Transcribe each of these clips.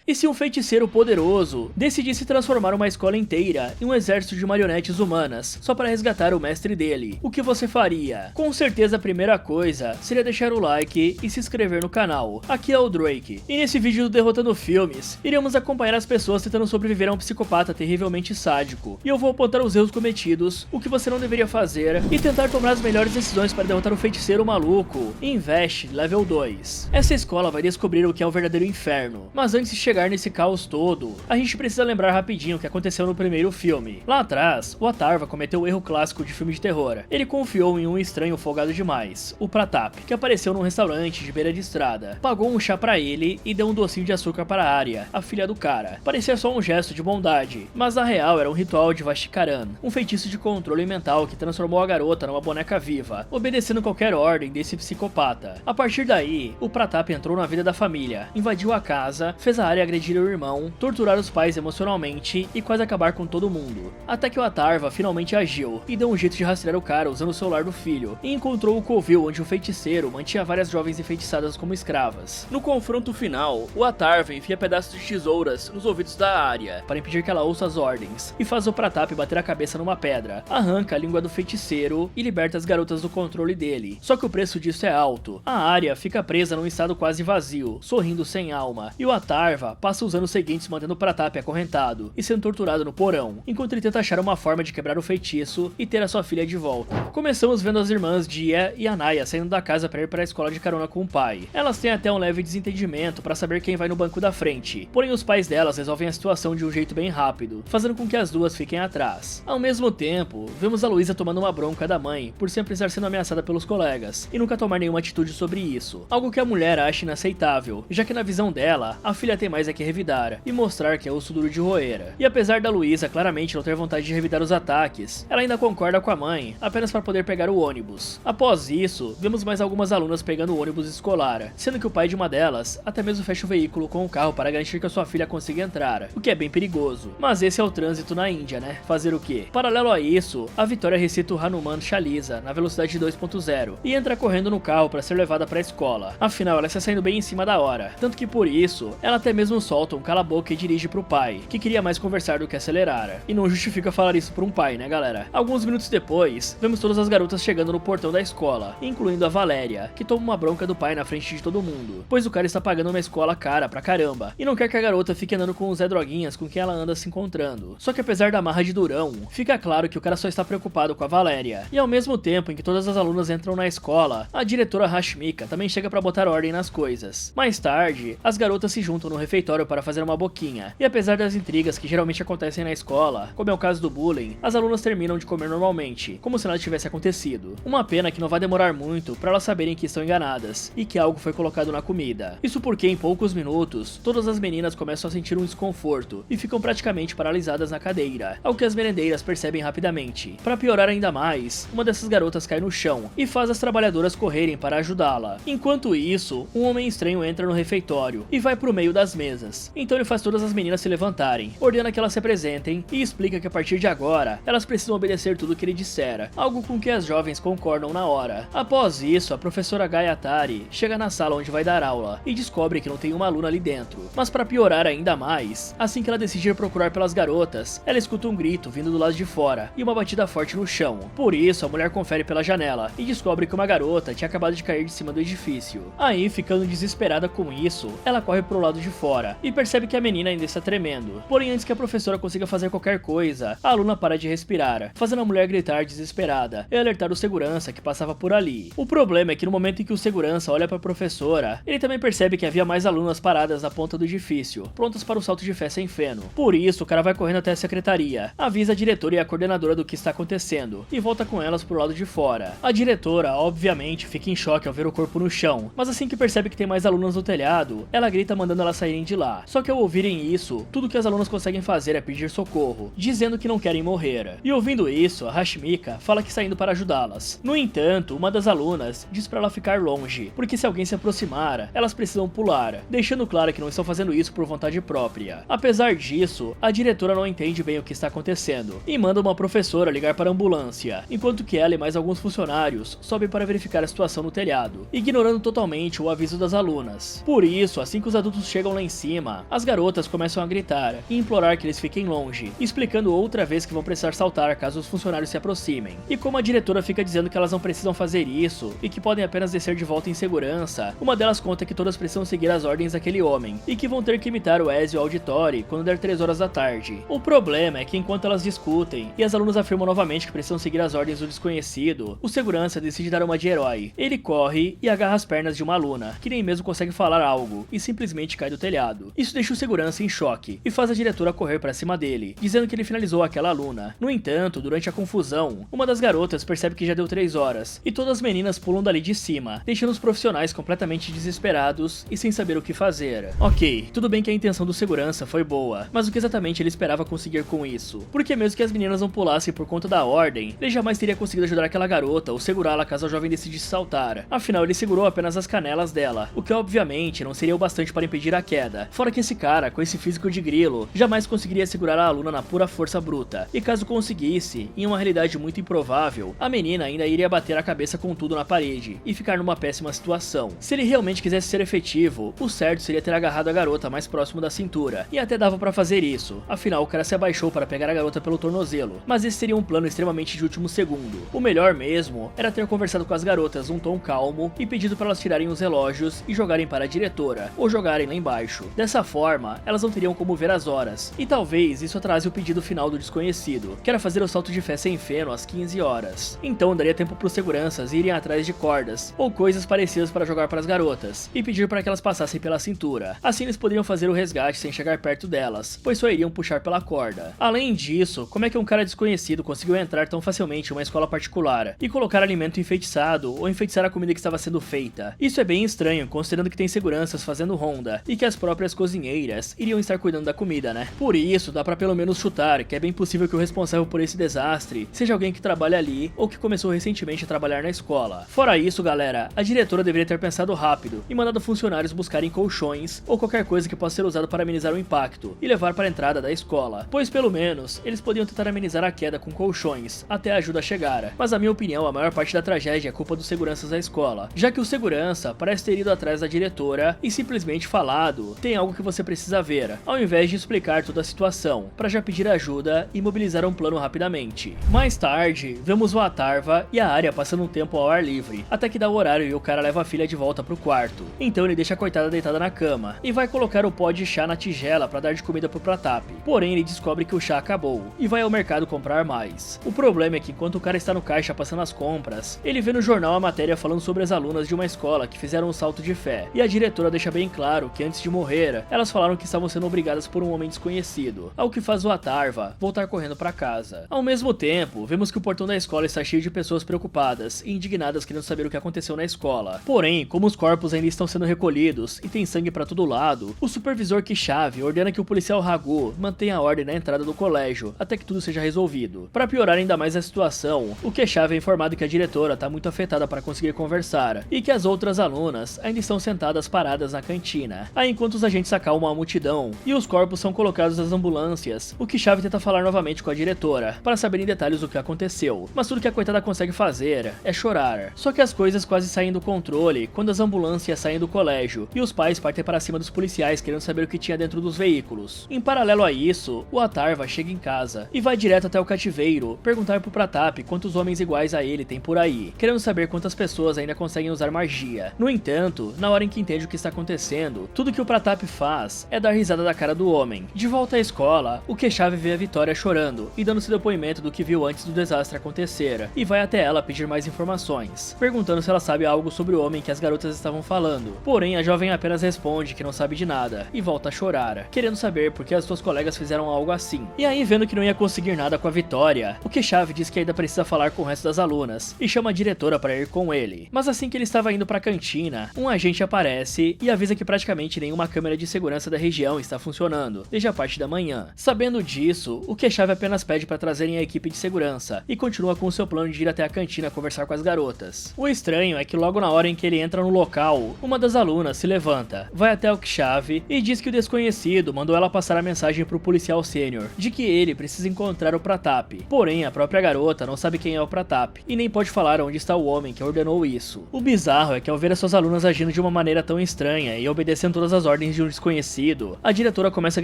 E se um feiticeiro poderoso decidisse transformar uma escola inteira em um exército de marionetes humanas, só para resgatar o mestre dele, o que você faria? Com certeza a primeira coisa seria deixar o like e se inscrever no canal. Aqui é o Drake, e nesse vídeo do Derrotando Filmes, iremos acompanhar as pessoas tentando sobreviver a um psicopata terrivelmente sádico, e eu vou apontar os erros cometidos, o que você não deveria fazer, e tentar tomar as melhores decisões para derrotar o feiticeiro maluco em Invest Level 2. Essa escola vai descobrir o que é o verdadeiro inferno, mas antes de chegar nesse caos todo, a gente precisa lembrar rapidinho o que aconteceu no primeiro filme. Lá atrás, o Atharva cometeu o erro clássico de filme de terror. Ele confiou em um estranho folgado demais, o Pratap, que apareceu num restaurante de beira de estrada, pagou um chá pra ele e deu um docinho de açúcar para a Arya, a filha do cara. Parecia só um gesto de bondade, mas na real era um ritual de Vashikaran, um feitiço de controle mental que transformou a garota numa boneca viva, obedecendo qualquer ordem desse psicopata. A partir daí, o Pratap entrou na vida da família, invadiu a casa, fez a Arya agredir o irmão, torturar os pais emocionalmente e quase acabar com todo mundo. Até que o Atharva finalmente agiu e deu um jeito de rastrear o cara usando o celular do filho, e encontrou o covil onde o feiticeiro mantinha várias jovens enfeitiçadas como escravas. No confronto final, o Atharva enfia pedaços de tesouras nos ouvidos da Arya para impedir que ela ouça as ordens, e faz o Pratap bater a cabeça numa pedra, arranca a língua do feiticeiro e liberta as garotas do controle dele. Só que o preço disso é alto. A Arya fica presa num estado quase vazio, sorrindo sem alma, e o Atharva passa os anos seguintes mantendo o Pratap acorrentado e sendo torturado no porão, enquanto ele tenta achar uma forma de quebrar o feitiço e ter a sua filha de volta. Começamos vendo as irmãs Dia e Anaya saindo da casa para ir para a escola de carona com o pai. Elas têm até um leve desentendimento para saber quem vai no banco da frente, porém os pais delas resolvem a situação de um jeito bem rápido, fazendo com que as duas fiquem atrás. Ao mesmo tempo, vemos a Luísa tomando uma bronca da mãe por sempre estar sendo ameaçada pelos colegas e nunca tomar nenhuma atitude sobre isso, algo que a mulher acha inaceitável, já que na visão dela, a filha tem mais é que revidar e mostrar que é osso duro de roer. E apesar da Luísa claramente não ter vontade de revidar os ataques, ela ainda concorda com a mãe apenas para poder pegar o ônibus. Após isso, vemos mais algumas alunas pegando o ônibus escolar, sendo que o pai de uma delas até mesmo fecha o veículo com o carro para garantir que a sua filha consiga entrar, o que é bem perigoso. Mas esse é o trânsito na Índia, né? Fazer o quê? Paralelo a isso, a Vitória recita o Hanuman Chalisa na velocidade 2.0 e entra correndo no carro para ser levada para a escola. Afinal, ela está saindo bem em cima da hora, tanto que por isso, ela até mesmo solta um cala-boca e dirige pro pai, que queria mais conversar do que acelerar. E não justifica falar isso pra um pai, né galera? Alguns minutos depois, vemos todas as garotas chegando no portão da escola, incluindo a Valéria, que toma uma bronca do pai na frente de todo mundo, pois o cara está pagando uma escola cara pra caramba, e não quer que a garota fique andando com o Zé Droguinhas com quem ela anda se encontrando. Só que apesar da marra de durão, fica claro que o cara só está preocupado com a Valéria. E ao mesmo tempo em que todas as alunas entram na escola, a diretora Rashmika também chega pra botar ordem nas coisas. Mais tarde, as garotas se juntam no refeitório para fazer uma boquinha, e apesar das intrigas que geralmente acontecem na escola, como é o caso do bullying, as alunas terminam de comer normalmente, como se nada tivesse acontecido. Uma pena que não vai demorar muito para elas saberem que estão enganadas, e que algo foi colocado na comida. Isso porque em poucos minutos, todas as meninas começam a sentir um desconforto, e ficam praticamente paralisadas na cadeira, ao que as merendeiras percebem rapidamente. Para piorar ainda mais, uma dessas garotas cai no chão, e faz as trabalhadoras correrem para ajudá-la. Enquanto isso, um homem estranho entra no refeitório, e vai pro meio das mesas. Então ele faz todas as meninas se levantarem, ordena que elas se apresentem e explica que a partir de agora, elas precisam obedecer tudo o que ele dissera, algo com que as jovens concordam na hora. Após isso, a professora Gayatri chega na sala onde vai dar aula e descobre que não tem uma aluna ali dentro. Mas para piorar ainda mais, assim que ela decide procurar pelas garotas, ela escuta um grito vindo do lado de fora e uma batida forte no chão. Por isso, a mulher confere pela janela e descobre que uma garota tinha acabado de cair de cima do edifício. Aí, ficando desesperada com isso, ela corre pro lado de fora e percebe que a menina ainda está tremendo. Porém, antes que a professora consiga fazer qualquer coisa, a aluna para de respirar, fazendo a mulher gritar desesperada e alertar o segurança que passava por ali. O problema é que no momento em que o segurança olha para a professora, ele também percebe que havia mais alunas paradas na ponta do edifício, prontas para o salto de fé sem feno. Por isso, o cara vai correndo até a secretaria, avisa a diretora e a coordenadora do que está acontecendo e volta com elas pro lado de fora. A diretora, obviamente, fica em choque ao ver o corpo no chão, mas assim que percebe que tem mais alunas no telhado, ela grita mandando elas saírem de lá. Só que ao ouvirem isso, tudo que as alunas conseguem fazer é pedir socorro, dizendo que não querem morrer. E ouvindo isso, a Rashmika fala que está indo para ajudá-las. No entanto, uma das alunas diz para ela ficar longe, porque se alguém se aproximar, elas precisam pular, deixando claro que não estão fazendo isso por vontade própria. Apesar disso, a diretora não entende bem o que está acontecendo e manda uma professora ligar para a ambulância, enquanto que ela e mais alguns funcionários sobem para verificar a situação no telhado, ignorando totalmente o aviso das alunas. Por isso, assim que os adultos chegam lá em cima, as garotas começam a gritar e implorar que eles fiquem longe, explicando outra vez que vão precisar saltar caso os funcionários se aproximem. E como a diretora fica dizendo que elas não precisam fazer isso e que podem apenas descer de volta em segurança, uma delas conta que todas precisam seguir as ordens daquele homem e que vão ter que imitar o Ezio Auditore quando der 3 horas da tarde. O problema é que enquanto elas discutem e as alunas afirmam novamente que precisam seguir as ordens do desconhecido, o segurança decide dar uma de herói. Ele corre e agarra as pernas de uma aluna, que nem mesmo consegue falar algo, e simplesmente cai do telhado. Isso deixa o segurança em choque e faz a diretora correr pra cima dele, dizendo que ele finalizou aquela aluna. No entanto, durante a confusão, uma das garotas percebe que já deu 3 horas, e todas as meninas pulam dali de cima, deixando os profissionais completamente desesperados e sem saber o que fazer. Ok, tudo bem que a intenção do segurança foi boa, mas o que exatamente ele esperava conseguir com isso? Porque mesmo que as meninas não pulassem por conta da ordem, ele jamais teria conseguido ajudar aquela garota ou segurá-la caso a jovem decidisse saltar. Afinal, ele segurou apenas as canelas dela, o que obviamente não seria o bastante para impedir a queda. Fora que esse cara, com esse físico de grilo, jamais conseguiria segurar a aluna na pura força bruta. E caso conseguisse, em uma realidade muito improvável, a menina ainda iria bater a cabeça com tudo na parede e ficar numa péssima situação. Se ele realmente quisesse ser efetivo, o certo seria ter agarrado a garota mais próximo da cintura, e até dava pra fazer isso, afinal o cara se abaixou para pegar a garota pelo tornozelo, mas esse seria um plano extremamente de último segundo. O melhor mesmo era ter conversado com as garotas num tom calmo e pedido para elas tirarem os relógios e jogarem para a diretora, ou jogarem lá embaixo. Dessa forma, elas não teriam como ver as horas, e talvez isso atrase o pedido final do desconhecido, que era fazer o salto de fé sem feno às 15 horas. Então daria tempo para os seguranças irem atrás de cordas, ou coisas parecidas para jogar para as garotas, e pedir para que elas passassem pela cintura. Assim eles poderiam fazer o resgate sem chegar perto delas, pois só iriam puxar pela corda. Além disso, como é que um cara desconhecido conseguiu entrar tão facilmente em uma escola particular e colocar alimento enfeitiçado ou enfeitiçar a comida que estava sendo feita? Isso é bem estranho, considerando que tem seguranças fazendo ronda e que as próprias cozinheiras iriam estar cuidando da comida, né? Por isso, dá pra pelo menos chutar que é bem possível que o responsável por esse desastre seja alguém que trabalha ali ou que começou recentemente a trabalhar na escola. Fora isso, galera, a diretora deveria ter pensado rápido e mandado funcionários buscarem colchões ou qualquer coisa que possa ser usado para amenizar o impacto e levar para a entrada da escola, pois pelo menos eles podiam tentar amenizar a queda com colchões até a ajuda chegar. Mas na minha opinião, a maior parte da tragédia é culpa dos seguranças da escola, já que o segurança parece ter ido atrás da diretora e simplesmente falado: tem algo que você precisa ver, ao invés de explicar toda a situação, para já pedir ajuda e mobilizar um plano rapidamente. Mais tarde, vemos o Atarva e a Arya passando um tempo ao ar livre, até que dá o horário e o cara leva a filha de volta pro quarto. Então ele deixa a coitada deitada na cama e vai colocar o pó de chá na tigela para dar de comida pro Pratap. Porém, ele descobre que o chá acabou e vai ao mercado comprar mais. O problema é que enquanto o cara está no caixa passando as compras, ele vê no jornal a matéria falando sobre as alunas de uma escola que fizeram um salto de fé, e a diretora deixa bem claro que antes de morrer, elas falaram que estavam sendo obrigadas por um homem desconhecido, ao que faz o Atarva voltar correndo para casa. Ao mesmo tempo, vemos que o portão da escola está cheio de pessoas preocupadas e indignadas querendo saber o que aconteceu na escola. Porém, como os corpos ainda estão sendo recolhidos e tem sangue para todo lado, o supervisor Kishav ordena que o policial Ragu mantenha a ordem na entrada do colégio até que tudo seja resolvido. Para piorar ainda mais a situação, o Kishav é informado que a diretora está muito afetada para conseguir conversar e que as outras alunas ainda estão sentadas paradas na cantina. Aí enquanto os agentes acalmam a multidão e os corpos são colocados nas ambulâncias, o Kishav tenta falar novamente com a diretora para saber em detalhes o que aconteceu, mas tudo que a coitada consegue fazer é chorar. Só que as coisas quase saem do controle quando as ambulâncias saem do colégio e os pais partem para cima dos policiais querendo saber o que tinha dentro dos veículos. Em paralelo a isso, o Atarva chega em casa e vai direto até o cativeiro perguntar pro Pratap quantos homens iguais a ele tem por aí, querendo saber quantas pessoas ainda conseguem usar magia. No entanto, na hora em que entende o que está acontecendo, tudo que o Pratap faz é dar risada da cara do homem. De volta à escola, o Keshav vê a Vitória chorando e dando seu depoimento do que viu antes do desastre acontecer, e vai até ela pedir mais informações, perguntando se ela sabe algo sobre o homem que as garotas estavam falando. Porém, a jovem apenas responde que não sabe de nada e volta a chorar, querendo saber por que as suas colegas fizeram algo assim. E aí, vendo que não ia conseguir nada com a Vitória, o Keshav diz que ainda precisa falar com o resto das alunas e chama a diretora para ir com ele. Mas assim que ele estava indo para a cantina, um agente aparece e avisa que praticamente nenhuma câmera de segurança da região está funcionando desde a parte da manhã. Sabendo disso, o Keshav apenas pede para trazerem a equipe de segurança e continua com o seu plano de ir até a cantina conversar com as garotas. O estranho é que logo na hora em que ele entra no local, uma das alunas se levanta, vai até o Keshav e diz que o desconhecido mandou ela passar a mensagem pro policial sênior de que ele precisa encontrar o Pratap. Porém, a própria garota não sabe quem é o Pratap e nem pode falar onde está o homem que ordenou isso. O bizarro é que ao ver as suas alunas agindo de uma maneira tão estranha e obedecendo todas as ordens ordens de um desconhecido, a diretora começa a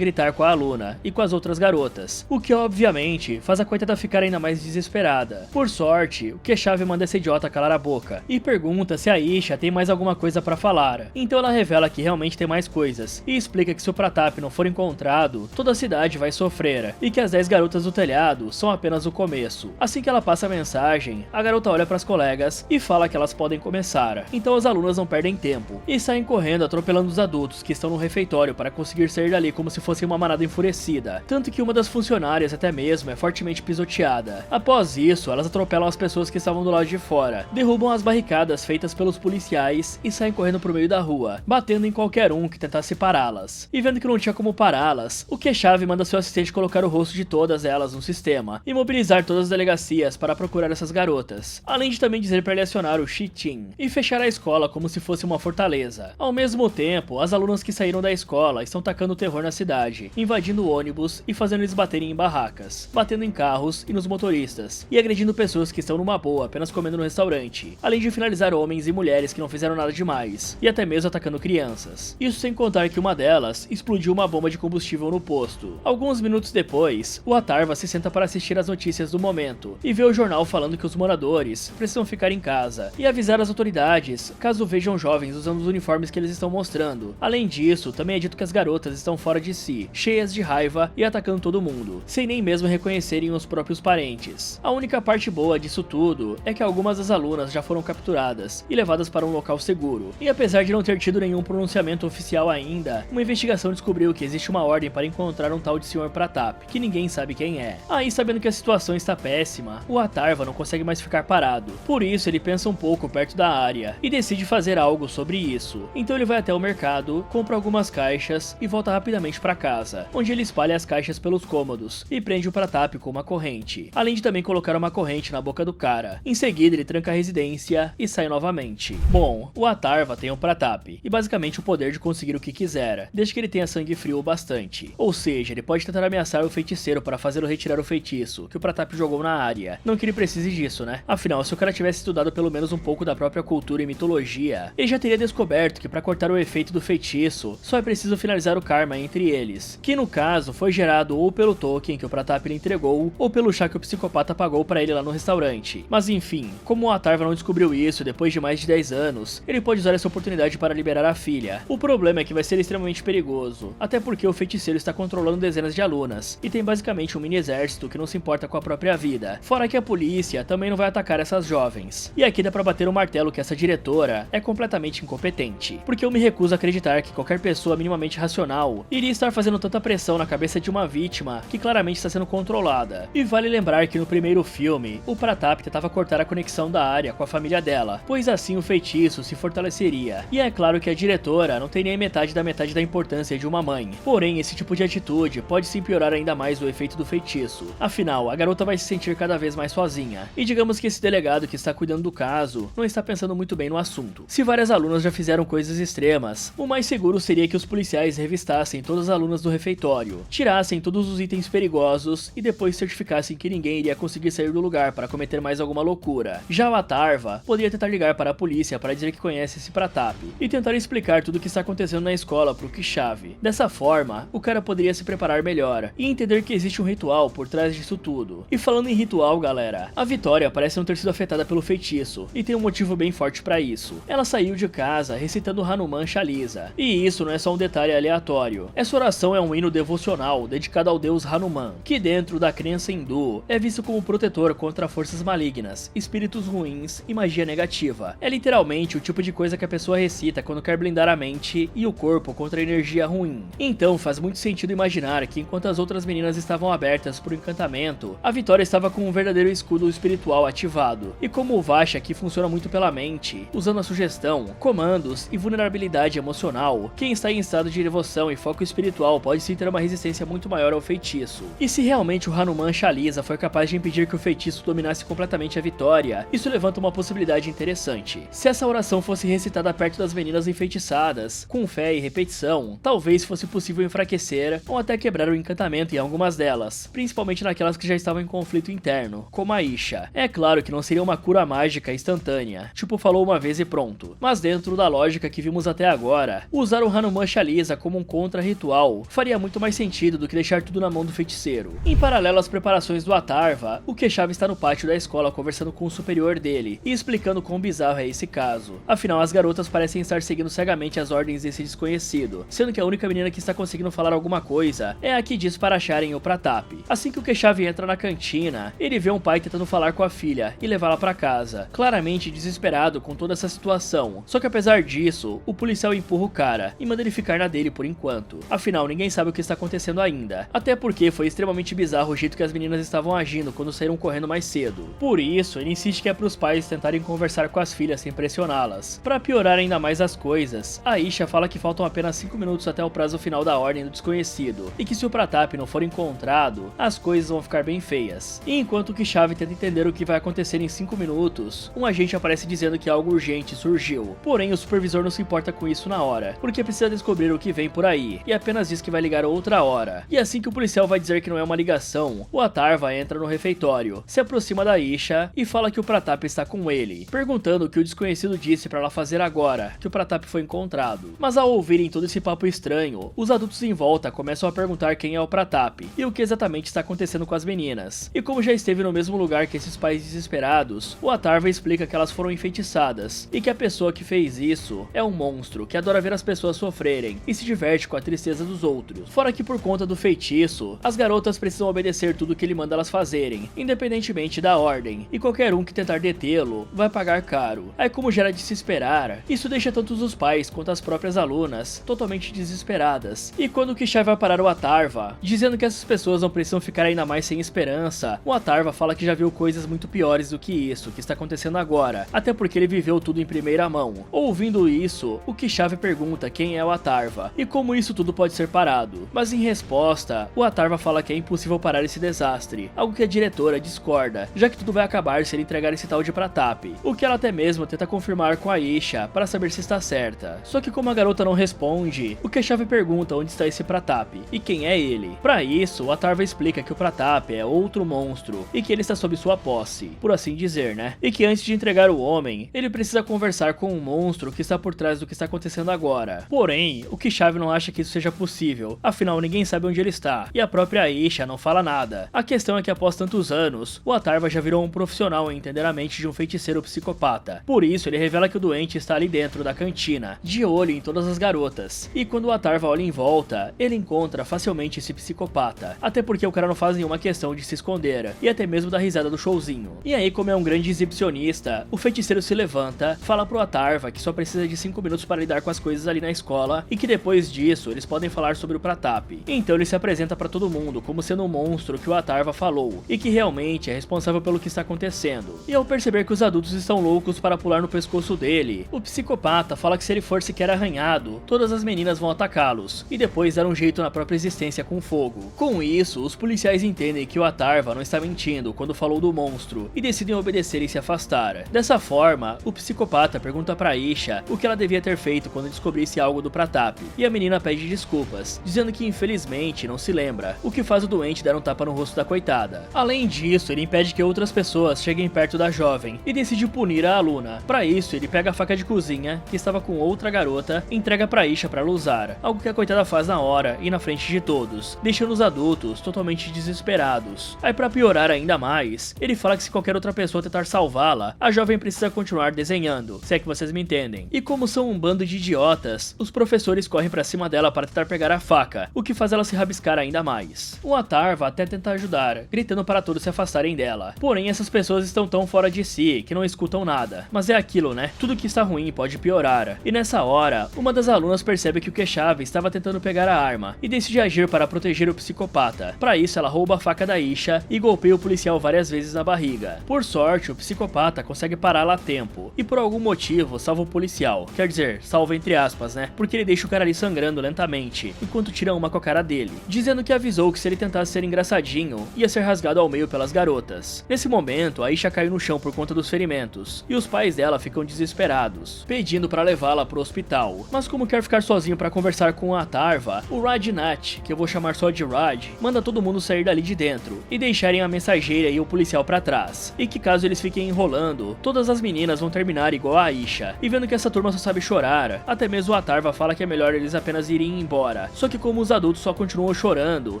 gritar com a aluna e com as outras garotas, o que obviamente faz a coitada ficar ainda mais desesperada. Por sorte, o Keshav manda essa idiota calar a boca e pergunta se a Isha tem mais alguma coisa pra falar. Então ela revela que realmente tem mais coisas e explica que se o Pratap não for encontrado, toda a cidade vai sofrer e que as 10 garotas do telhado são apenas o começo. Assim que ela passa a mensagem, a garota olha para as colegas e fala que elas podem começar. Então as alunas não perdem tempo e saem correndo atropelando os adultos que estão no refeitório para conseguir sair dali como se fosse uma manada enfurecida. Tanto que uma das funcionárias até mesmo é fortemente pisoteada. Após isso, elas atropelam as pessoas que estavam do lado de fora, derrubam as barricadas feitas pelos policiais e saem correndo pro meio da rua, batendo em qualquer um que tentasse pará-las. E vendo que não tinha como pará-las, o Keshav manda seu assistente colocar o rosto de todas elas no sistema e mobilizar todas as delegacias para procurar essas garotas, além de também dizer para ele acionar o Shi-Chin e fechar a escola como se fosse uma fortaleza. Ao mesmo tempo, as alunas que saíram da escola estão tacando terror na cidade, invadindo ônibus e fazendo eles baterem em barracas, batendo em carros e nos motoristas, e agredindo pessoas que estão numa boa apenas comendo no restaurante, além de finalizar homens e mulheres que não fizeram nada demais, e até mesmo atacando crianças. Isso sem contar que uma delas explodiu uma bomba de combustível no posto. Alguns minutos depois, o Atharva se senta para assistir as notícias do momento e vê o jornal falando que os moradores precisam ficar em casa e avisar as autoridades caso vejam jovens usando os uniformes que eles estão mostrando. Além disso, também é dito que as garotas estão fora de si, cheias de raiva e atacando todo mundo, sem nem mesmo reconhecerem os próprios parentes. A única parte boa disso tudo é que algumas das alunas já foram capturadas e levadas para um local seguro. E apesar de não ter tido nenhum pronunciamento oficial ainda, uma investigação descobriu que existe uma ordem para encontrar um tal de Sr. Pratap, que ninguém sabe quem é. Aí, sabendo que a situação está péssima, o Atharva não consegue mais ficar parado. Por isso, ele pensa um pouco perto da área e decide fazer algo sobre isso. Então ele vai até o mercado, compra algumas caixas e volta rapidamente para casa, onde ele espalha as caixas pelos cômodos e prende o Pratap com uma corrente, além de também colocar uma corrente na boca do cara. Em seguida, ele tranca a residência e sai novamente. Bom, o Atharva tem o Pratap e basicamente o poder de conseguir o que quiser, desde que ele tenha sangue frio o bastante. Ou seja, ele pode tentar ameaçar o feiticeiro para fazê-lo retirar o feitiço que o Pratap jogou na área. Não que ele precise disso, né? Afinal, se o cara tivesse estudado pelo menos um pouco da própria cultura e mitologia, ele já teria descoberto que para cortar o efeito do feitiço, só é preciso finalizar o karma entre eles, que no caso foi gerado ou pelo token que o Pratap lhe entregou, ou pelo chá que o psicopata pagou para ele lá no restaurante. Mas enfim, como o Atharva não descobriu isso depois de mais de 10 anos, ele pode usar essa oportunidade para liberar a filha. O problema é que vai ser extremamente perigoso, até porque o feiticeiro está controlando dezenas de alunas, e tem basicamente um mini exército que não se importa com a própria vida, fora que a polícia também não vai atacar essas jovens. E aqui dá pra bater o martelo que essa diretora é completamente incompetente, porque eu me recuso a acreditar que qualquer pessoa minimamente racional iria estar fazendo tanta pressão na cabeça de uma vítima que claramente está sendo controlada. E vale lembrar que no primeiro filme, o Pratap tentava cortar a conexão da área com a família dela, pois assim o feitiço se fortaleceria. E é claro que a diretora não tem nem metade da importância de uma mãe, porém esse tipo de atitude pode sim piorar ainda mais o efeito do feitiço. Afinal, a garota vai se sentir cada vez mais sozinha, e digamos que esse delegado que está cuidando do caso não está pensando muito bem no assunto. Se várias alunas já fizeram coisas extremas, o mais seguro seria que os policiais revistassem todas as alunas do refeitório, tirassem todos os itens perigosos e depois certificassem que ninguém iria conseguir sair do lugar para cometer mais alguma loucura. Já o Atharva poderia tentar ligar para a polícia para dizer que conhece esse Pratap e tentar explicar tudo o que está acontecendo na escola pro Keshav. Dessa forma, o cara poderia se preparar melhor e entender que existe um ritual por trás disso tudo. E falando em ritual, galera, a Vitória parece não ter sido afetada pelo feitiço e tem um motivo bem forte para isso. Ela saiu de casa recitando Hanuman Chalisa, e isso não é só um detalhe aleatório. Essa oração é um hino devocional dedicado ao deus Hanuman, que dentro da crença hindu é visto como protetor contra forças malignas, espíritos ruins e magia negativa. É literalmente o tipo de coisa que a pessoa recita quando quer blindar a mente e o corpo contra a energia ruim. Então faz muito sentido imaginar que enquanto as outras meninas estavam abertas por encantamento, a Vitória estava com um verdadeiro escudo espiritual ativado. E como o Vasha aqui funciona muito pela mente, usando a sugestão, comandos e vulnerabilidade emocional, quem está em estado de devoção e foco espiritual pode sim ter uma resistência muito maior ao feitiço. E se realmente o Hanuman Chalisa foi capaz de impedir que o feitiço dominasse completamente a Vitória, isso levanta uma possibilidade interessante. Se essa oração fosse recitada perto das meninas enfeitiçadas, com fé e repetição, talvez fosse possível enfraquecer ou até quebrar o encantamento em algumas delas, principalmente naquelas que já estavam em conflito interno, como a Isha. É claro que não seria uma cura mágica instantânea, tipo falou uma vez e pronto, mas dentro da lógica que vimos até agora, usar o Hanuman alisa como um contra-ritual faria muito mais sentido do que deixar tudo na mão do feiticeiro. Em paralelo às preparações do Atharva, o Keshav está no pátio da escola conversando com o superior dele e explicando quão bizarro é esse caso. Afinal, as garotas parecem estar seguindo cegamente as ordens desse desconhecido, sendo que a única menina que está conseguindo falar alguma coisa é a que diz para acharem o Pratap. Assim que o Keshav entra na cantina, ele vê um pai tentando falar com a filha e levá-la para casa, claramente desesperado com toda essa situação. Só que apesar disso, o policial empurra o cara e manda ele ficar na dele por enquanto. Afinal, ninguém sabe o que está acontecendo ainda, até porque foi extremamente bizarro o jeito que as meninas estavam agindo quando saíram correndo mais cedo. Por isso, ele insiste que é para os pais tentarem conversar com as filhas sem pressioná-las. Para piorar ainda mais as coisas, a Isha fala que faltam apenas 5 minutos até o prazo final da Ordem do Desconhecido, e que se o Pratap não for encontrado, as coisas vão ficar bem feias. E enquanto o Keshav tenta entender o que vai acontecer em 5 minutos, um agente aparece dizendo que algo urgente surgiu. Porém, o supervisor não se importa com isso na hora, porque precisa descobrir o que vem por aí, e apenas diz que vai ligar outra hora. E assim que o policial vai dizer que não é uma ligação, o Atharva entra no refeitório, se aproxima da Isha e fala que o Pratap está com ele, perguntando o que o desconhecido disse para ela fazer agora que o Pratap foi encontrado. Mas ao ouvirem todo esse papo estranho, os adultos em volta começam a perguntar quem é o Pratap e o que exatamente está acontecendo com as meninas. E como já esteve no mesmo lugar que esses pais desesperados, o Atharva explica que elas foram enfeitiçadas e que a pessoa que fez isso é um monstro que adora ver as pessoas sofrerem e se diverte com a tristeza dos outros. Fora que por conta do feitiço, as garotas precisam obedecer tudo que ele manda elas fazerem, independentemente da ordem, e qualquer um que tentar detê-lo vai pagar caro. Aí, como já era de se esperar, isso deixa tanto os pais quanto as próprias alunas totalmente desesperadas. E quando o Keshav vai parar o Atharva, dizendo que essas pessoas não precisam ficar ainda mais sem esperança, o Atharva fala que já viu coisas muito piores do que isso que está acontecendo agora, até porque ele viveu tudo em primeira mão. Ouvindo isso, o Keshav pergunta quem é o Atharva e como isso tudo pode ser parado, mas em resposta, o Atharva fala que é impossível parar esse desastre, algo que a diretora discorda, já que tudo vai acabar se ele entregar esse tal de Pratap, o que ela até mesmo tenta confirmar com a Isha para saber se está certa. Só que como a garota não responde, o Keshav pergunta onde está esse Pratap e quem é ele. Para isso, o Atharva explica que o Pratap é outro monstro e que ele está sob sua posse, por assim dizer, né? E que antes de entregar o homem, ele precisa conversar com um monstro que está por trás do que está acontecendo agora. Porém, o Keshav não acha que isso seja possível, afinal ninguém sabe onde ele está, e a própria Isha não fala nada. A questão é que após tantos anos, o Atharva já virou um profissional em entender a mente de um feiticeiro psicopata. Por isso, ele revela que o doente está ali dentro da cantina, de olho em todas as garotas. E quando o Atharva olha em volta, ele encontra facilmente esse psicopata, até porque o cara não faz nenhuma questão de se esconder, e até mesmo da risada do showzinho. E aí, como é um grande exibicionista, o feiticeiro se levanta, fala pro Atharva que só precisa de 5 minutos para lidar com as coisas ali na escola, e que depois disso, eles podem falar sobre o Pratap. Então ele se apresenta para todo mundo como sendo um monstro que o Atharva falou, e que realmente é responsável pelo que está acontecendo. E ao perceber que os adultos estão loucos para pular no pescoço dele, o psicopata fala que se ele for sequer arranhado, todas as meninas vão atacá-los, e depois dar um jeito na própria existência com fogo. Com isso, os policiais entendem que o Atharva não está mentindo quando falou do monstro, e decidem obedecer e se afastar. Dessa forma, o psicopata pergunta pra Isha o que ela devia ter feito quando descobrisse algo do Pratap, e a menina pede desculpas, dizendo que infelizmente não se lembra, o que faz o doente dar um tapa no rosto da coitada. Além disso, ele impede que outras pessoas cheguem perto da jovem, e decide punir a aluna. Pra isso, ele pega a faca de cozinha, que estava com outra garota, e entrega pra Isha pra ela usar, algo que a coitada faz na hora e na frente de todos, deixando os adultos totalmente desesperados. Aí pra piorar ainda mais, ele fala que se qualquer outra pessoa tentar salvá-la, a jovem precisa continuar desenhando, se é que vocês me entendem. E como são um bando de idiotas, os professores correm pra cima dela para tentar pegar a faca, o que faz ela se rabiscar ainda mais. O Atharva até tenta ajudar, gritando para todos se afastarem dela. Porém, essas pessoas estão tão fora de si que não escutam nada. Mas é aquilo, né? Tudo que está ruim pode piorar. E nessa hora, uma das alunas percebe que o Keshav estava tentando pegar a arma e decide agir para proteger o psicopata. Para isso, ela rouba a faca da Isha e golpeia o policial várias vezes na barriga. Por sorte, o psicopata consegue pará-la a tempo e por algum motivo salva o policial. Quer dizer, salva entre aspas, né? Porque ele deixa o cara ali sangrando lentamente, enquanto tira uma com a cara dele, dizendo que avisou que se ele tentasse ser engraçadinho, ia ser rasgado ao meio pelas garotas. Nesse momento, a Isha caiu no chão por conta dos ferimentos, e os pais dela ficam desesperados, pedindo para levá-la pro hospital. Mas como quer ficar sozinho para conversar com o Atharva, o Radnath, que eu vou chamar só de Rad, manda todo mundo sair dali de dentro, e deixarem a mensageira e o policial para trás, e que caso eles fiquem enrolando, todas as meninas vão terminar igual a Isha. E vendo que essa turma só sabe chorar, até mesmo o Atharva Atarva fala que é melhor eles apenas irem embora. Só que como os adultos só continuam chorando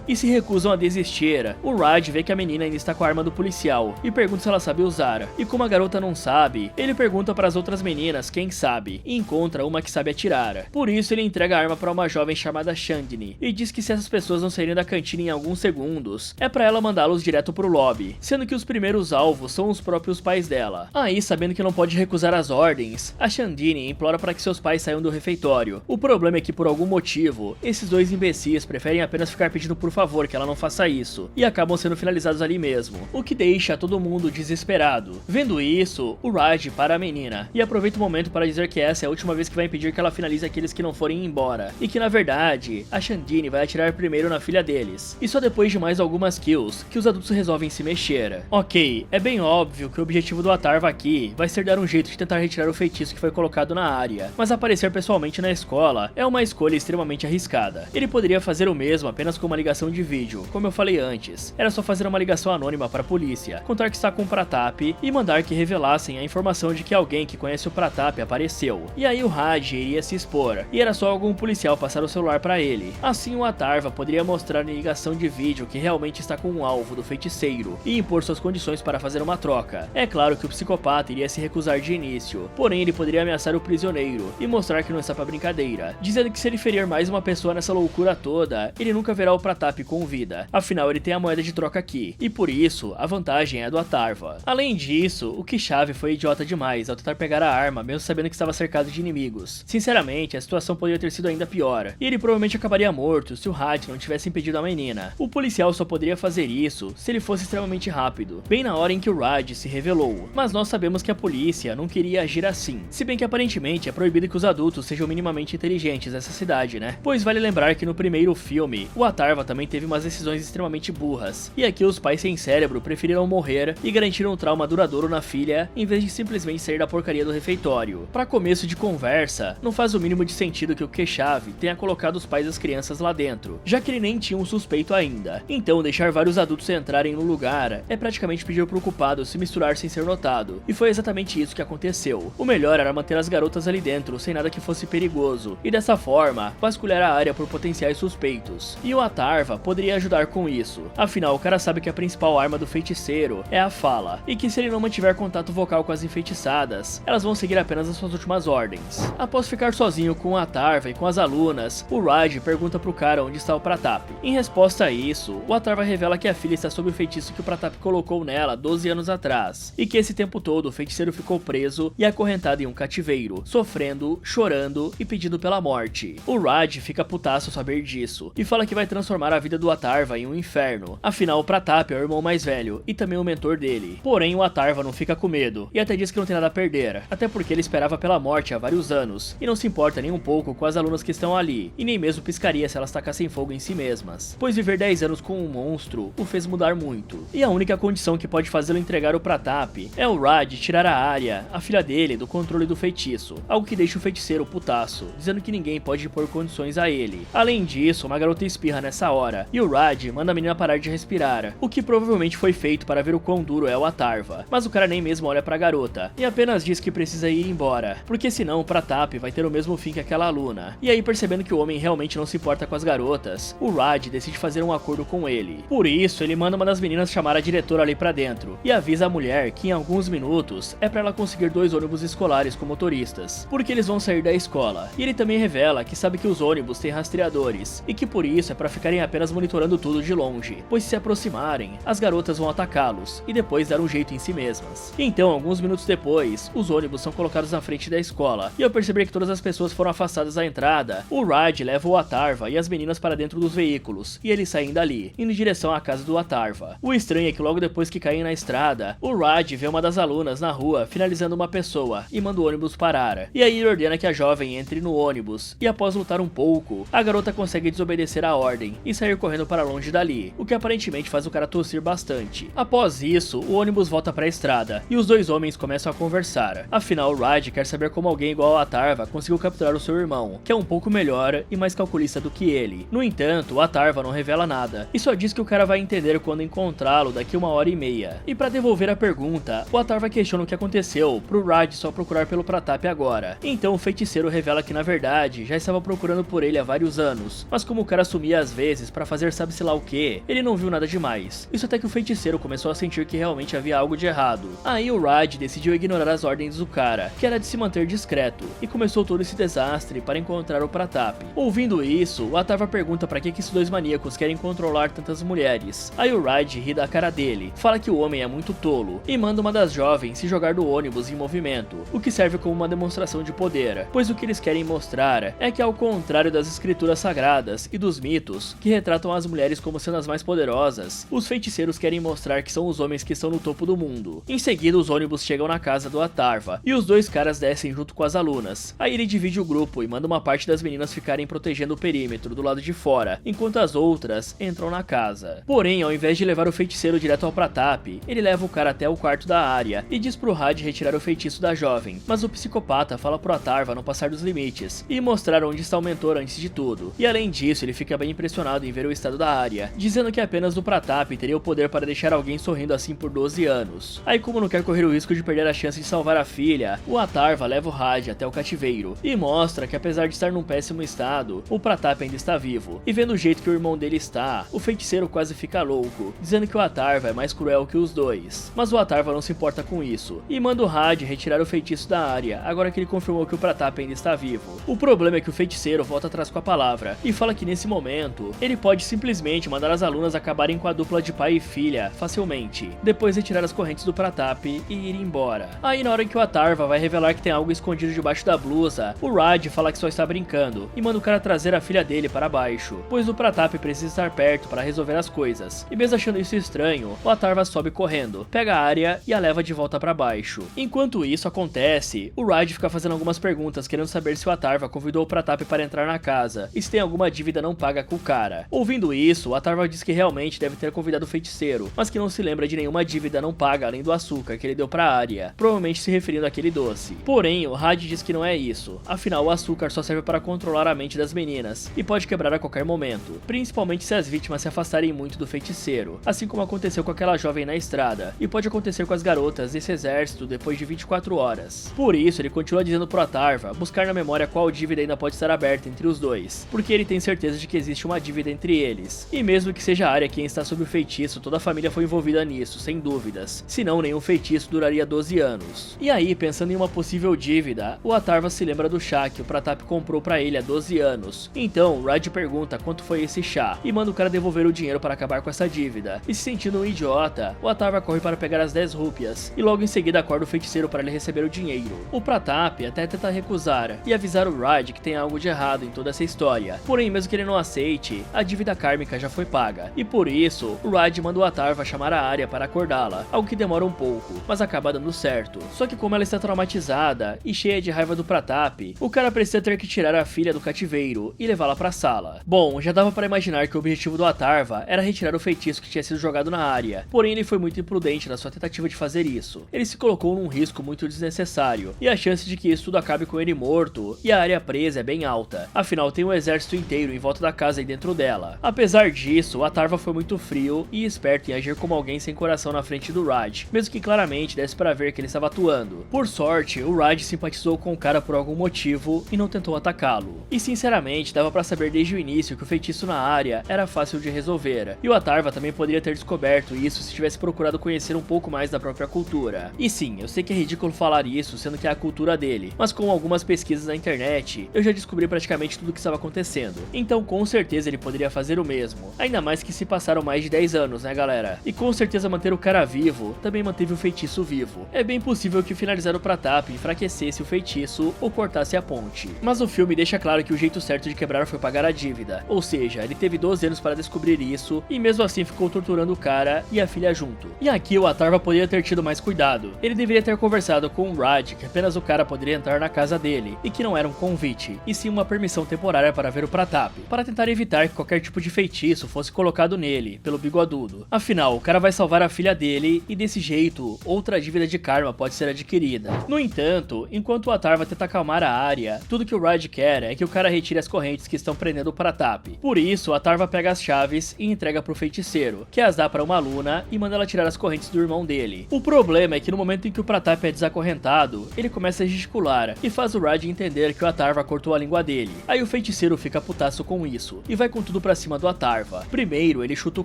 e se recusam a desistir, o Raj vê que a menina ainda está com a arma do policial e pergunta se ela sabe usar. E como a garota não sabe, ele pergunta para as outras meninas quem sabe e encontra uma que sabe atirar. Por isso ele entrega a arma para uma jovem chamada Chandni e diz que se essas pessoas não saírem da cantina em alguns segundos, é para ela mandá-los direto pro lobby, sendo que os primeiros alvos são os próprios pais dela. Aí, sabendo que não pode recusar as ordens, a Chandni implora para que seus pais saiam do refeitório. O problema é que por algum motivo, esses dois imbecis preferem apenas ficar pedindo por favor que ela não faça isso, e acabam sendo finalizados ali mesmo, o que deixa todo mundo desesperado. Vendo isso, o Raj para a menina, e aproveita o momento para dizer que essa é a última vez que vai impedir que ela finalize aqueles que não forem embora, e que na verdade, a Chandni vai atirar primeiro na filha deles, e só depois de mais algumas kills, que os adultos resolvem se mexer. Ok, é bem óbvio que o objetivo do Atarva aqui vai ser dar um jeito de tentar retirar o feitiço que foi colocado na área, mas aparecer pessoalmente na escola é uma escolha extremamente arriscada. Ele poderia fazer o mesmo apenas com uma ligação de vídeo, como eu falei antes, era só fazer uma ligação anônima para a polícia, contar que está com o Pratap e mandar que revelassem a informação de que alguém que conhece o Pratap apareceu, e aí o Raj iria se expor, e era só algum policial passar o celular para ele. Assim o Atarva poderia mostrar em ligação de vídeo que realmente está com um alvo do feiticeiro, e impor suas condições para fazer uma troca. É claro que o psicopata iria se recusar de início, porém ele poderia ameaçar o prisioneiro e mostrar que não está para brincadeira, dizendo que se ele ferir mais uma pessoa nessa loucura toda, ele nunca verá o Pratap com vida, afinal ele tem a moeda de troca aqui, e por isso a vantagem é do Atarva. Além disso, o Keshav foi idiota demais ao tentar pegar a arma mesmo sabendo que estava cercado de inimigos. Sinceramente, a situação poderia ter sido ainda pior, e ele provavelmente acabaria morto se o Raj não tivesse impedido a menina. O policial só poderia fazer isso se ele fosse extremamente rápido, bem na hora em que o Raj se revelou, mas nós sabemos que a polícia não queria agir assim, se bem que aparentemente é proibido que os adultos sejam minimamente inteligentes nessa cidade, né? Pois vale lembrar que no primeiro filme, o Atarva também teve umas decisões extremamente burras, e aqui os pais sem cérebro preferiram morrer e garantiram um trauma duradouro na filha, em vez de simplesmente sair da porcaria do refeitório. Pra começo de conversa, não faz o mínimo de sentido que o Keshav tenha colocado os pais das crianças lá dentro, já que ele nem tinha um suspeito ainda. Então deixar vários adultos entrarem no lugar é praticamente pedir pro culpado se misturar sem ser notado, e foi exatamente isso que aconteceu. O melhor era manter as garotas ali dentro sem nada que fosse perigoso, e dessa forma, vasculhar a área por potenciais suspeitos. E o Atarva poderia ajudar com isso, afinal o cara sabe que a principal arma do feiticeiro é a fala, e que se ele não mantiver contato vocal com as enfeitiçadas, elas vão seguir apenas as suas últimas ordens. Após ficar sozinho com o Atarva e com as alunas, o Raj pergunta pro cara onde está o Pratap. Em resposta a isso, o Atarva revela que a filha está sob o feitiço que o Pratap colocou nela 12 anos atrás, e que esse tempo todo o feiticeiro ficou preso e acorrentado em um cativeiro, sofrendo, chorando e pedindo pela morte. O Raj fica putaço ao saber disso, e fala que vai transformar a vida do Atarva em um inferno, afinal o Pratap é o irmão mais velho, e também o mentor dele. Porém o Atarva não fica com medo, e até diz que não tem nada a perder, até porque ele esperava pela morte há vários anos, e não se importa nem um pouco com as alunas que estão ali, e nem mesmo piscaria se elas tacassem fogo em si mesmas, pois viver 10 anos com um monstro o fez mudar muito, e a única condição que pode fazê-lo entregar o Pratap é o Raj tirar a Arya, a filha dele, do controle do feitiço, algo que deixa o feiticeiro putaço, dizendo que ninguém pode impor condições a ele. Além disso, uma garota espirra nessa hora, e o Raj manda a menina parar de respirar, o que provavelmente foi feito para ver o quão duro é o Atarva, mas o cara nem mesmo olha pra garota, e apenas diz que precisa ir embora, porque senão o Pratap vai ter o mesmo fim que aquela aluna. E aí, percebendo que o homem realmente não se importa com as garotas, o Raj decide fazer um acordo com ele. Por isso, ele manda uma das meninas chamar a diretora ali pra dentro, e avisa a mulher que em alguns minutos é pra ela conseguir 2 ônibus escolares com motoristas, porque eles vão sair da escola. E ele também revela que sabe que os ônibus têm rastreadores, e que por isso é pra ficarem apenas monitorando tudo de longe, pois se aproximarem, as garotas vão atacá-los, e depois dar um jeito em si mesmas. Então, alguns minutos depois, os ônibus são colocados na frente da escola, e ao perceber que todas as pessoas foram afastadas da entrada, o Raj leva o Atarva e as meninas para dentro dos veículos, e eles saem dali, indo em direção à casa do Atarva. O estranho é que logo depois que caem na estrada, o Raj vê uma das alunas na rua finalizando uma pessoa, e manda o ônibus parar. E aí ele ordena que a jovem entre no ônibus, e após lutar um pouco, a garota consegue desobedecer a ordem, e sair correndo para longe dali, o que aparentemente faz o cara tossir bastante. Após isso, o ônibus volta para a estrada, e os dois homens começam a conversar. Afinal, o Raj quer saber como alguém igual a Atarva conseguiu capturar o seu irmão, que é um pouco melhor e mais calculista do que ele. No entanto, o Atarva não revela nada, e só diz que o cara vai entender quando encontrá-lo daqui 1h30. E para devolver a pergunta, o Atarva questiona o que aconteceu pro Raj só procurar pelo Pratap agora. Então o feiticeiro revela que na verdade já estava procurando por ele há vários anos, mas como o cara sumia às vezes pra fazer sabe-se lá o que, ele não viu nada demais. Isso até que o feiticeiro começou a sentir que realmente havia algo de errado. Aí o Raj decidiu ignorar as ordens do cara, que era de se manter discreto, e começou todo esse desastre para encontrar o Pratap. Ouvindo isso, o Atharva pergunta pra que esses dois maníacos querem controlar tantas mulheres. Aí o Raj ri da cara dele, fala que o homem é muito tolo, e manda uma das jovens se jogar do ônibus em movimento, o que serve como uma demonstração de poder, pois o que eles querem mostrar é que ao contrário das escrituras sagradas e dos mitos, que retratam as mulheres como sendo as mais poderosas, os feiticeiros querem mostrar que são os homens que estão no topo do mundo. Em seguida, os ônibus chegam na casa do Atharva, e os dois caras descem junto com as alunas. Aí ele divide o grupo e manda uma parte das meninas ficarem protegendo o perímetro do lado de fora, enquanto as outras entram na casa. Porém, ao invés de levar o feiticeiro direto ao Pratap, ele leva o cara até o quarto da área e diz pro Raj retirar o feitiço da jovem, mas o psicopata fala pro Atharva não passar dos limites e mostrar onde está o mentor antes de tudo. E além disso, ele fica bem impressionado em ver o estado da área, dizendo que apenas o Pratap teria o poder para deixar alguém sorrindo assim por 12 anos. Aí, como não quer correr o risco de perder a chance de salvar a filha, o Atharva leva o Raj até o cativeiro e mostra que apesar de estar num péssimo estado, o Pratap ainda está vivo. E vendo o jeito que o irmão dele está, o feiticeiro quase fica louco, dizendo que o Atharva é mais cruel que os dois. Mas o Atharva não se importa com isso e manda o Raj retirar o feitiço da área, agora que ele confirmou que o Pratap ainda está vivo. O problema é que o feiticeiro volta atrás com a palavra e fala que nesse momento ele pode simplesmente mandar as alunas acabarem com a dupla de pai e filha facilmente, depois retirar as correntes do Pratap e ir embora. Aí na hora que o Atharva vai revelar que tem algo escondido debaixo da blusa, o Raj fala que só está brincando e manda o cara trazer a filha dele para baixo, pois o Pratap precisa estar perto para resolver as coisas. E mesmo achando isso estranho, o Atharva sobe correndo, pega a área e a leva de volta para baixo. Enquanto isso acontece, o Raj fica fazendo algumas perguntas querendo saber se o Atharva convidou o Pratap para entrar na casa e se tem alguma dívida não paga com o cara. Ouvindo isso, o Atharva diz que realmente deve ter convidado o feiticeiro, mas que não se lembra de nenhuma dívida não paga além do açúcar que ele deu pra área, provavelmente se referindo àquele doce. Porém, o Raj diz que não é isso, afinal o açúcar só serve para controlar a mente das meninas e pode quebrar a qualquer momento, principalmente se as vítimas se afastarem muito do feiticeiro, assim como aconteceu com aquela jovem na estrada, e pode acontecer com as garotas desse exército depois de 24 horas. Por isso, ele continua dizendo pro Atharva buscar na memória qual dívida ainda pode estar aberta entre os dois, porque ele tem certeza de que existe uma dívida entre eles, e mesmo que seja a área quem está sob o feitiço, toda a família foi envolvida nisso, sem dúvidas, senão nenhum feitiço duraria 12 anos. E aí, pensando em uma possível dívida, o Atharva se lembra do chá que o Pratap comprou pra ele há 12 anos. Então, Raj pergunta quanto foi esse chá, e manda o cara devolver o dinheiro para acabar com essa dívida. E se sentindo um idiota, o Atharva corre para pegar as 10 rúpias, e logo em seguida acorda o feiticeiro para ele receber o dinheiro. O Pratap até tenta recusar, e avisar o Raj que tem algo de errado em toda essa história. Porém, mesmo que ele não aceite, a dívida kármica já foi paga, e por isso, o Raj manda o Atharva chamar a área para acordá-la, algo que demora um pouco, mas acaba dando certo. Só que como ela está traumatizada e cheia de raiva do Pratap, o cara precisa ter que tirar a filha do cativeiro e levá-la pra sala. Bom, já dava para imaginar que o objetivo do Atharva era retirar o feitiço que tinha sido jogado na área, porém ele foi muito imprudente na sua tentativa de fazer isso. Ele se colocou num risco muito desnecessário, e a chance de que isso tudo acabe com ele morto e a área presa é bem alta, afinal tem um exército inteiro em volta da casa e dentro dela. Apesar disso, o Atharva foi muito frio e esperto em agir como alguém sem coração na frente do Raj, mesmo que claramente desse para ver que ele estava atuando. Por sorte, o Raj simpatizou com o cara por algum motivo e não tentou atacá-lo. E sinceramente, dava para saber desde o início que o feitiço na área era fácil de resolver, e o Atharva também poderia ter descoberto isso se tivesse procurado conhecer um pouco mais da própria cultura. E sim, eu sei que é ridículo falar isso, sendo que é a cultura dele, mas com algumas pesquisas na internet, eu já descobri praticamente tudo o que estava acontecendo, então com certeza ele poderia fazer o mesmo, ainda mais que se passaram mais de 10 anos, né galera? E com certeza manter o cara vivo também manteve o feitiço vivo. É bem possível que finalizar o Pratap enfraquecesse o feitiço ou cortasse a ponte, mas o filme deixa claro que o jeito certo de quebrar foi pagar a dívida, ou seja, ele teve 12 anos para descobrir isso e mesmo assim ficou torturando o cara e a filha junto. E aqui o Atharva poderia ter tido mais cuidado, ele deveria ter conversado com o Raj que apenas o cara poderia entrar na casa dele e que não era um convite, e sim uma permissão temporária para ver o Pratap, para tentar evitar que qualquer tipo de feitiço fosse colocado nele, pelo bigodudo. Afinal, o cara vai salvar a filha dele e desse jeito, outra dívida de karma pode ser adquirida. No entanto, enquanto o Atharva tenta acalmar a área, tudo que o Raj quer é que o cara retire as correntes que estão prendendo o Pratap. Por isso, o Atharva pega as chaves e entrega pro feiticeiro, que as dá para uma aluna e manda ela tirar as correntes do irmão dele. O problema é que no momento em que o Pratap é desacorrentado, ele começa a gesticular e faz o Raj entender entender que o Atarva cortou a língua dele. Aí o feiticeiro fica putaço com isso e vai com tudo pra cima do Atarva. Primeiro ele chuta o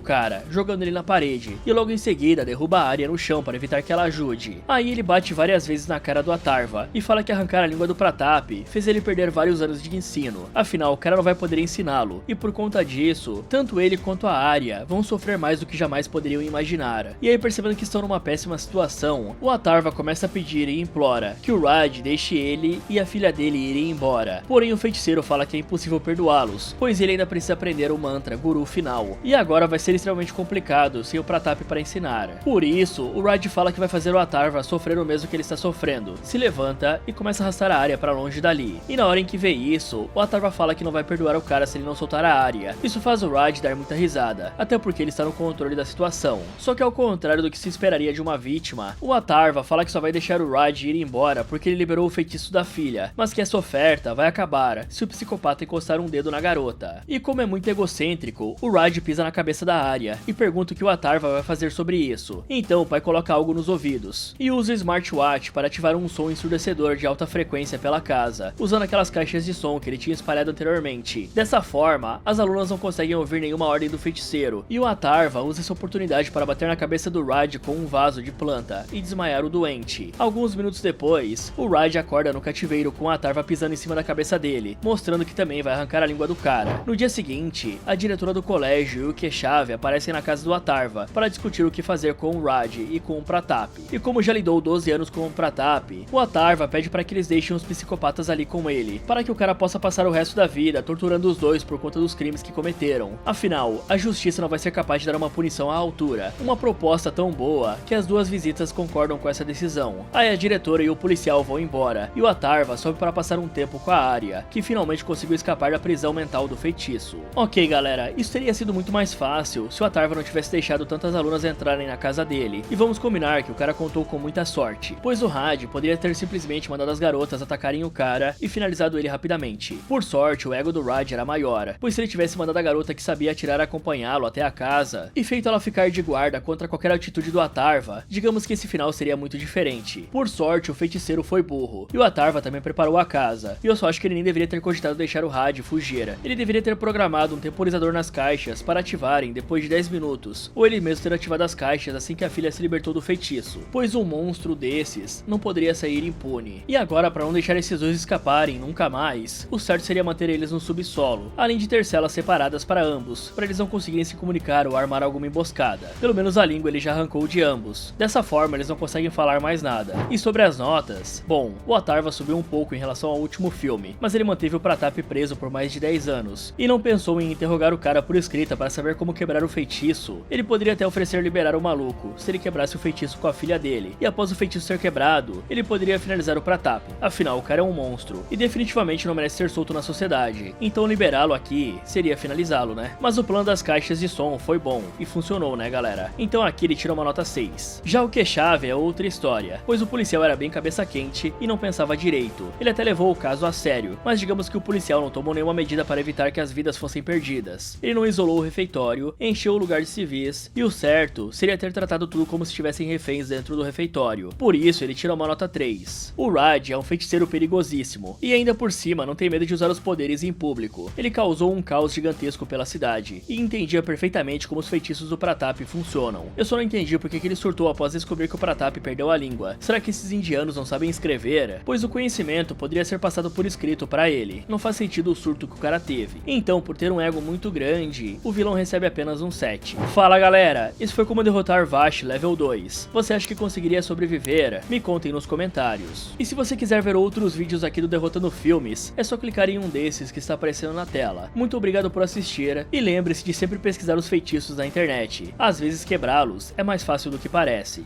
cara, jogando ele na parede, e logo em seguida derruba a Arya no chão para evitar que ela ajude. Aí ele bate várias vezes na cara do Atarva e fala que arrancar a língua do Pratap fez ele perder vários anos de ensino. Afinal, o cara não vai poder ensiná-lo, e por conta disso, tanto ele quanto a Arya vão sofrer mais do que jamais poderiam imaginar. E aí, percebendo que estão numa péssima situação, o Atarva começa a pedir e implora que o Raj deixe ele e a filha dele irem embora. Porém, o feiticeiro fala que é impossível perdoá-los, pois ele ainda precisa aprender o mantra Guru final, e agora vai ser extremamente complicado sem o Pratap para ensinar. Por isso, o Raj fala que vai fazer o Atarva sofrer o mesmo que ele está sofrendo, se levanta e começa a arrastar a Arya para longe dali. E na hora em que vê isso, o Atarva fala que não vai perdoar o cara se ele não soltar a Arya. Isso faz o Raj dar muita risada, até porque ele está no controle da situação. Só que ao contrário do que se esperaria de uma vítima, o Atarva fala que só vai deixar o Raj ir embora porque ele liberou o feitiço da filha, mas que essa oferta vai acabar se o psicopata encostar um dedo na garota. E como é muito egocêntrico, o Raj pisa na cabeça da Arya e pergunta o que o Atarva vai fazer sobre isso. Então o pai coloca algo nos ouvidos e usa o smartwatch para ativar um som ensurdecedor de alta frequência pela casa, usando aquelas caixas de som que ele tinha espalhado anteriormente. Dessa forma, as alunas não conseguem ouvir nenhuma ordem do feiticeiro, e o Atarva usa essa oportunidade para bater na cabeça do Raj com um vaso de planta e desmaiar o doente. Alguns minutos depois, o Raj acorda no cativeiro com o Atarva pisando em cima da cabeça dele, mostrando que também vai arrancar a língua do cara. No dia seguinte, a diretora do colégio e o Keshav aparecem na casa do Atarva para discutir o que fazer com o Raj e com o Pratap. E como já lidou 12 anos com o Pratap, o Atarva pede para que eles deixem os psicopatas ali com ele, para que o cara possa passar o resto da vida torturando os dois por conta dos crimes que cometeram. Afinal, a justiça não vai ser capaz de dar uma punição à altura. Uma proposta tão boa que as duas visitas concordam com essa decisão. Aí a diretora e o policial vão embora, e o Atarva sobe para passar um tempo com a Arya, que finalmente conseguiu escapar da prisão mental do feitiço. Ok galera, isso teria sido muito mais fácil se o Atarva não tivesse deixado tantas alunas entrarem na casa dele, e vamos combinar que o cara contou com muita sorte, pois o Raj poderia ter simplesmente mandado as garotas atacarem o cara e finalizado ele rapidamente. Por sorte, o ego do Raj era maior, pois se ele tivesse mandado a garota que sabia atirar acompanhá-lo até a casa e feito ela ficar de guarda contra qualquer atitude do Atarva, digamos que esse final seria muito diferente. Por sorte, o feiticeiro foi burro, e o Atarva também preparou a casa, e eu só acho que ele nem deveria ter cogitado deixar o Raj fugir. Ele deveria ter programado um temporizador nas caixas para ativarem depois de 10 minutos, ou ele mesmo ter ativado as caixas assim que a filha se libertou do feitiço, pois um monstro desses não poderia sair impune. E agora, para não deixar esses dois escaparem nunca mais, o certo seria manter eles no subsolo, além de ter celas separadas para ambos, para eles não conseguirem se comunicar ou armar alguma emboscada. Pelo menos a língua ele já arrancou de ambos. Dessa forma, eles não conseguem falar mais nada. E sobre as notas, bom, o Atarva subiu um pouco em relação ao último filme, mas ele manteve o Pratap preso por mais de 10 anos, e não pensou em interrogar o cara por escrita para saber como quebrar o feitiço. Ele poderia até oferecer liberar o maluco, se ele quebrasse o feitiço com a filha dele, e após o feitiço ser quebrado, ele poderia finalizar o Pratap. Afinal, o cara é um monstro, e definitivamente não merece ser solto na sociedade, então liberá-lo aqui seria finalizá-lo, né? Mas o plano das caixas de som foi bom, e funcionou, né galera? Então aqui ele tira uma nota 6. Já o Keshav é outra história, pois o policial era bem cabeça quente e não pensava direito. Ele até levou o caso a sério, mas digamos que o policial não tomou nenhuma medida para evitar que as vidas fossem perdidas. Ele não isolou o refeitório, encheu o lugar de civis, e o certo seria ter tratado tudo como se tivessem reféns dentro do refeitório. Por isso ele tira uma nota 3. O Raj é um feiticeiro perigosíssimo, e ainda por cima não tem medo de usar os poderes em público. Ele causou um caos gigantesco pela cidade, e entendia perfeitamente como os feitiços do Pratap funcionam. Eu só não entendi porque que ele surtou após descobrir que o Pratap perdeu a língua. Será que esses indianos não sabem escrever? Pois o conhecimento poderia ser passado por escrito para ele. Não faz sentido o surto que o cara teve. Então, por ter um ego muito grande, o vilão recebe apenas um 7. Fala galera, esse foi como derrotar Vashj Level 2. Você acha que conseguiria sobreviver? Me contem nos comentários. E se você quiser ver outros vídeos aqui do Derrotando Filmes, é só clicar em um desses que está aparecendo na tela. Muito obrigado por assistir, e lembre-se de sempre pesquisar os feitiços na internet. Às vezes quebrá-los é mais fácil do que parece.